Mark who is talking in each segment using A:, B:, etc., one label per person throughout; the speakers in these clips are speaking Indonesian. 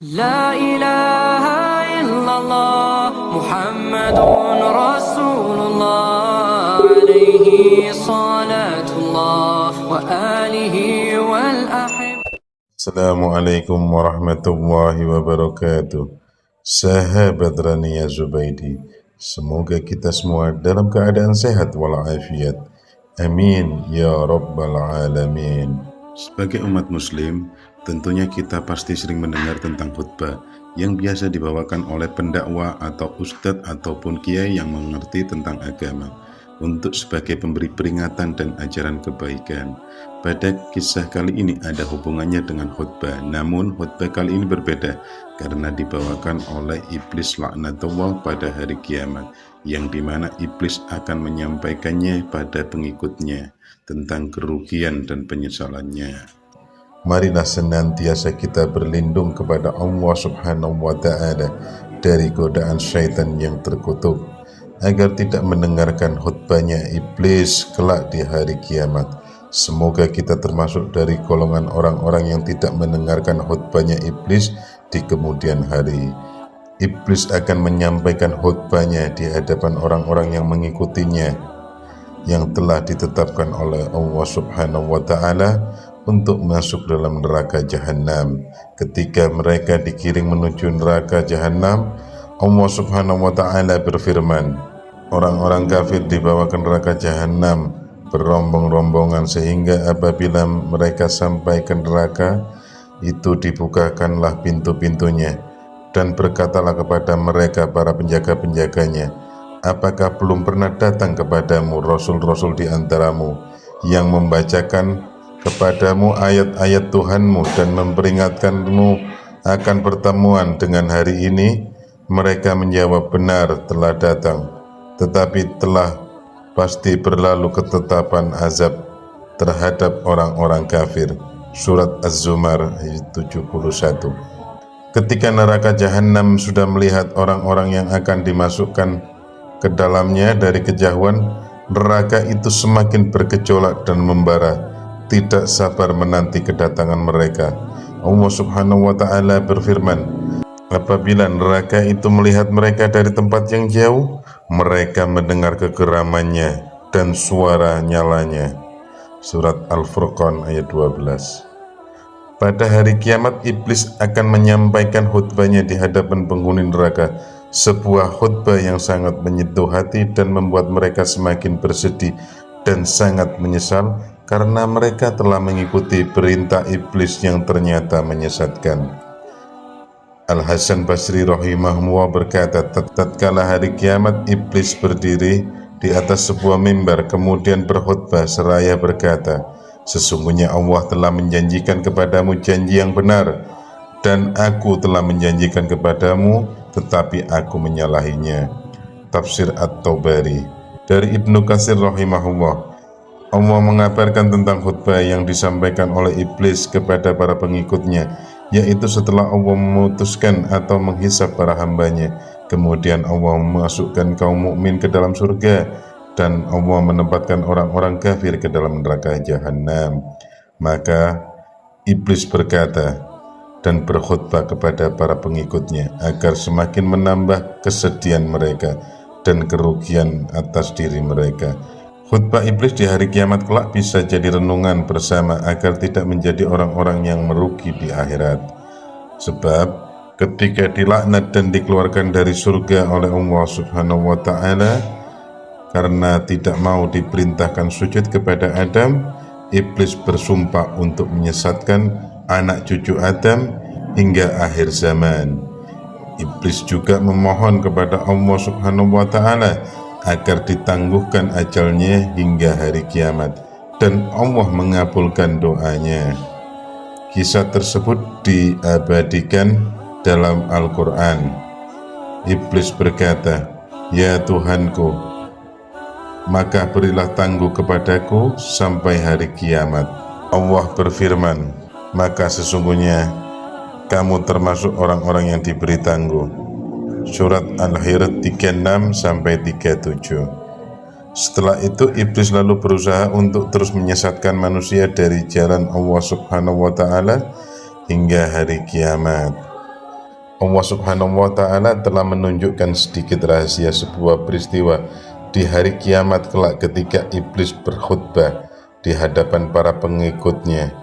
A: La ilaha illallah Muhammadun Rasulullah alaihi salatullah wa alihi wal ahib.
B: Assalamualaikum warahmatullahi wabarakatuh. Sahabat Rania Zubaidi, semoga kita semua dalam keadaan sehat walafiat. Amin ya rabbal alamin. Sebagai umat muslim, tentunya kita pasti sering mendengar tentang khutbah yang biasa dibawakan oleh pendakwa atau ustadz ataupun kiai yang mengerti tentang agama untuk sebagai pemberi peringatan dan ajaran kebaikan. Pada kisah kali ini ada hubungannya dengan khutbah, namun khutbah kali ini berbeda karena dibawakan oleh iblis laknatullah pada hari kiamat, yang dimana iblis akan menyampaikannya pada pengikutnya tentang kerugian dan penyesalannya. Marilah senantiasa kita berlindung kepada Allah Subhanahu wa Ta'ala dari godaan syaitan yang terkutuk, agar tidak mendengarkan khutbahnya iblis kelak di hari kiamat. Semoga kita termasuk dari golongan orang-orang yang tidak mendengarkan khutbahnya iblis di kemudian hari. Iblis akan menyampaikan khutbahnya di hadapan orang-orang yang mengikutinya, yang telah ditetapkan oleh Allah Subhanahu wa Ta'ala untuk masuk dalam neraka jahanam. Ketika mereka digiring menuju neraka jahanam, Allah Subhanahu wa Ta'ala berfirman, orang-orang kafir dibawa ke neraka jahanam berombong-rombongan, sehingga apabila mereka sampai ke neraka itu dibukakanlah pintu-pintunya, dan berkatalah kepada mereka para penjaga-penjaganya, apakah belum pernah datang kepadamu rasul-rasul di antaramu yang membacakan kepadamu ayat-ayat Tuhanmu dan memperingatkanmu akan pertemuan dengan hari ini? Mereka menjawab, benar, telah datang, tetapi telah pasti berlalu ketetapan azab terhadap orang-orang kafir. Surat Az-Zumar ayat 71. Ketika neraka jahanam sudah melihat orang-orang yang akan dimasukkan ke dalamnya dari kejauhan, neraka itu semakin bergejolak dan membara, tidak sabar menanti kedatangan mereka. Allah Subhanahu wa Ta'ala berfirman, apabila neraka itu melihat mereka dari tempat yang jauh, mereka mendengar kegeramannya dan suara nyalanya. Surat Al-Furqan ayat 12. Pada hari kiamat, iblis akan menyampaikan khutbahnya di hadapan penghuni neraka, sebuah khutbah yang sangat menyentuh hati dan membuat mereka semakin bersedih dan sangat menyesal karena mereka telah mengikuti perintah iblis yang ternyata menyesatkan. Al-Hasan Basri rahimahullah berkata, tatkala hari kiamat iblis berdiri di atas sebuah mimbar kemudian berkhutbah seraya berkata, sesungguhnya Allah telah menjanjikan kepadamu janji yang benar, dan aku telah menjanjikan kepadamu tetapi aku menyalahinya. Tafsir At-Tabari. Dari Ibnu Katsir rahimahullah, Allah mengabarkan tentang khutbah yang disampaikan oleh iblis kepada para pengikutnya, yaitu setelah Allah memutuskan atau menghisab para hambanya, kemudian Allah memasukkan kaum mukmin ke dalam surga, dan Allah menempatkan orang-orang kafir ke dalam neraka jahanam. Maka iblis berkata dan berkhutbah kepada para pengikutnya agar semakin menambah kesedihan mereka dan kerugian atas diri mereka. Khutbah iblis di hari kiamat kelak bisa jadi renungan bersama agar tidak menjadi orang-orang yang merugi di akhirat. Sebab ketika dilaknat dan dikeluarkan dari surga oleh Allah Subhanahu wa Ta'ala karena tidak mau diperintahkan sujud kepada Adam, iblis bersumpah untuk menyesatkan anak cucu Adam hingga akhir zaman. Iblis juga memohon kepada Allah Subhanahu wa Ta'ala agar ditangguhkan ajalnya hingga hari kiamat, dan Allah mengabulkan doanya. Kisah tersebut diabadikan dalam Al-Quran. Iblis berkata, ya Tuhanku, maka berilah tangguh kepadaku sampai hari kiamat. Allah berfirman, maka sesungguhnya kamu termasuk orang-orang yang diberi tangguh. Surat Al-Hijr 36-37. Setelah itu iblis lalu berusaha untuk terus menyesatkan manusia dari jalan Allah Subhanahu wa Ta'ala hingga hari kiamat. Allah Subhanahu wa Ta'ala telah menunjukkan sedikit rahasia sebuah peristiwa di hari kiamat kelak ketika iblis berkhutbah di hadapan para pengikutnya.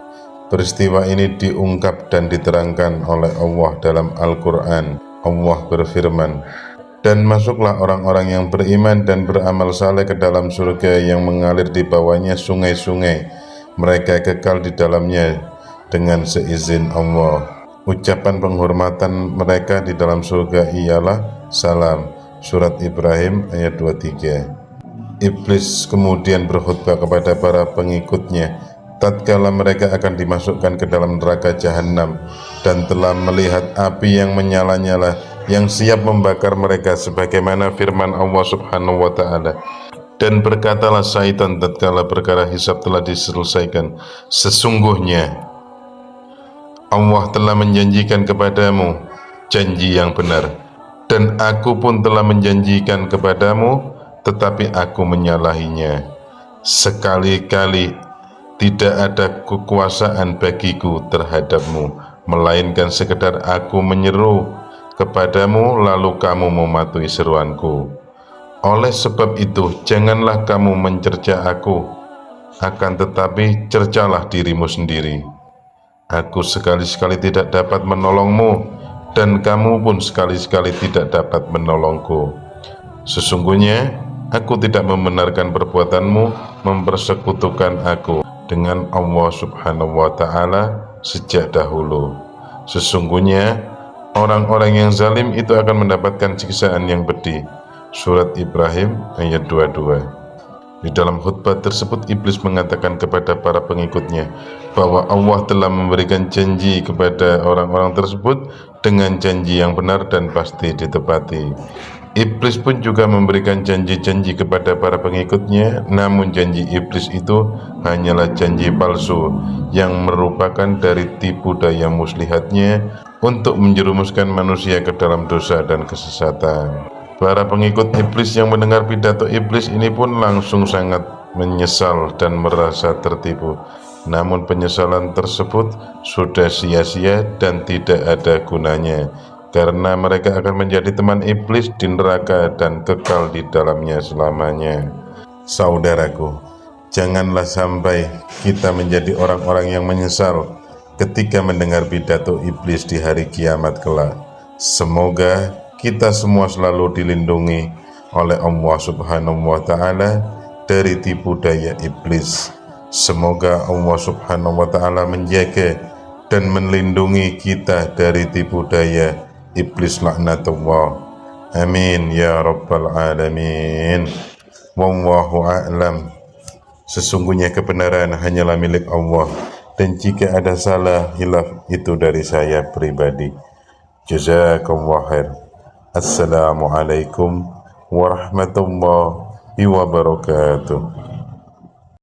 B: Peristiwa ini diungkap dan diterangkan oleh Allah dalam Al-Quran. Allah berfirman, "Dan masuklah orang-orang yang beriman dan beramal saleh ke dalam surga yang mengalir di bawahnya sungai-sungai. Mereka kekal di dalamnya dengan seizin Allah." Ucapan penghormatan mereka di dalam surga ialah salam. Surat Ibrahim ayat 23. Iblis kemudian berkhutbah kepada para pengikutnya tatkala mereka akan dimasukkan ke dalam neraka jahanam dan telah melihat api yang menyala-nyala yang siap membakar mereka, sebagaimana firman Allah Subhanahu wa Ta'ala. Dan berkatalah syaitan tatkala perkara hisab telah diselesaikan, "Sesungguhnya Allah telah menjanjikan kepadamu janji yang benar, dan aku pun telah menjanjikan kepadamu, tetapi aku menyalahinya. Sekali-kali tidak ada kekuasaan bagiku terhadapmu, melainkan sekedar aku menyeru kepadamu, lalu kamu mematuhi seruanku. Oleh sebab itu, janganlah kamu mencerca aku, akan tetapi cercalah dirimu sendiri. Aku sekali-sekali tidak dapat menolongmu, dan kamu pun sekali-sekali tidak dapat menolongku. Sesungguhnya aku tidak membenarkan perbuatanmu mempersekutukan aku dengan Allah Subhanahu wa Ta'ala sejak dahulu. Sesungguhnya orang-orang yang zalim itu akan mendapatkan siksaan yang pedih." Surat Ibrahim ayat 22. Di dalam khutbah tersebut, iblis mengatakan kepada para pengikutnya bahwa Allah telah memberikan janji kepada orang-orang tersebut dengan janji yang benar dan pasti ditepati. Iblis pun juga memberikan janji-janji kepada para pengikutnya, namun janji iblis itu hanyalah janji palsu yang merupakan dari tipu daya muslihatnya untuk menjerumuskan manusia ke dalam dosa dan kesesatan. Para pengikut iblis yang mendengar pidato iblis ini pun langsung sangat menyesal dan merasa tertipu. Namun penyesalan tersebut sudah sia-sia dan tidak ada gunanya, karena mereka akan menjadi teman iblis di neraka dan kekal di dalamnya selamanya. Saudaraku, janganlah sampai kita menjadi orang-orang yang menyesal ketika mendengar pidato iblis di hari kiamat kelak. Semoga kita semua selalu dilindungi oleh Allah Subhanahu wa Ta'ala dari tipu daya iblis. Semoga Allah Subhanahu wa Ta'ala menjaga dan melindungi kita dari tipu daya iblis laknatullah. Amin ya rabbal alamin. Wallahu a'lam. Sesungguhnya kebenaran hanyalah milik Allah, dan jika ada salah hilaf itu dari saya pribadi. Jazakallahu khair. Assalamualaikum warahmatullahi wabarakatuh.